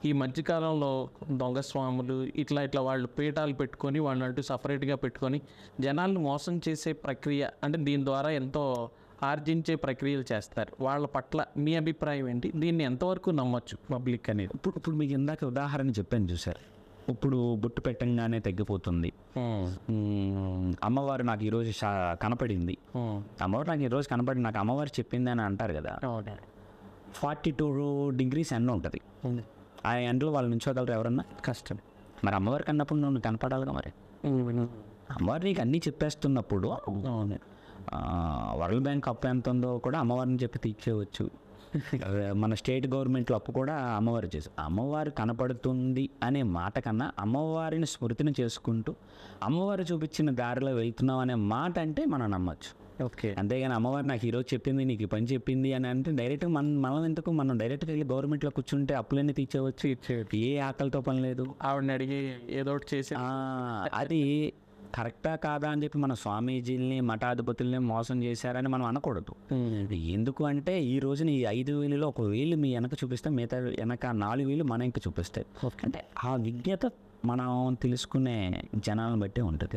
ఈ మధ్యకాలంలో దొంగ స్వాములు ఇట్లా ఇట్లా వాళ్ళు పీఠాలు పెట్టుకొని వాళ్ళంటూ సపరేట్గా పెట్టుకొని జనాలను మోసం చేసే ప్రక్రియ, అంటే దీని ద్వారా ఎంతో ఆర్జించే ప్రక్రియలు చేస్తారు. వాళ్ళ పట్ల మీ అభిప్రాయం ఏంటి? దీన్ని ఎంతవరకు నమ్మొచ్చు పబ్లిక్ అనేది? ఇప్పుడు మీకు ఇందాక ఉదాహరణ చెప్పాను చూసారు, ఇప్పుడు బొట్టు పెట్టంగానే తగ్గిపోతుంది, అమ్మవారు నాకు ఈరోజు కనపడింది, అమ్మవారు నాకు ఈరోజు కనపడి నాకు అమ్మవారు చెప్పింది అని అంటారు కదా. 42 degrees ఎండ ఉంటుంది, ఆ ఎండలో వాళ్ళు నుంచోగలరు ఎవరన్నా? కష్టం. మరి అమ్మవారికి అన్నప్పుడు నువ్వు కనపడాలిగా. మరి అమ్మవారు నీకు అన్నీ చెప్పేస్తున్నప్పుడు వరల్డ్ బ్యాంక్ అప్పు ఎంత ఉందో కూడా అమ్మవారిని చెప్పి తీర్చేయవచ్చు. మన స్టేట్ గవర్నమెంట్లో అప్పు కూడా అమ్మవారు చేసి, అమ్మవారు కనపడుతుంది అనే మాట కన్నా అమ్మవారిని స్మృతిని చేసుకుంటూ అమ్మవారు చూపించిన దారిలో వెళ్తున్నాం అనే మాట అంటే మనం నమ్మచ్చు. ఓకే. అంతేగాని అమ్మవారు నాకు ఈరోజు చెప్పింది, నీకు ఈ పని చెప్పింది అని అంటే డైరెక్ట్గా మనం ఎందుకు, మనం డైరెక్ట్గా వెళ్ళి గవర్నమెంట్లో కూర్చుంటే అప్పులన్నీ తీర్చేవచ్చు, ఏ ఆకలితో పని లేదు. ఆవిడని అడిగి ఏదో ఒకటి చేసి అది కరెక్టా కాదా అని చెప్పి మన స్వామీజీల్ని మఠాధిపతుల్ని మోసం చేశారని మనం అనకూడదు. ఎందుకు అంటే ఈ రోజున ఈ 5,000లో 1,000 మీ వెనక చూపిస్తే మిగతా వెనక 4,000 మన ఇంక చూపిస్తాయి. అంటే ఆ విజ్ఞత మనం తెలుసుకునే జనాలను బట్టే ఉంటుంది.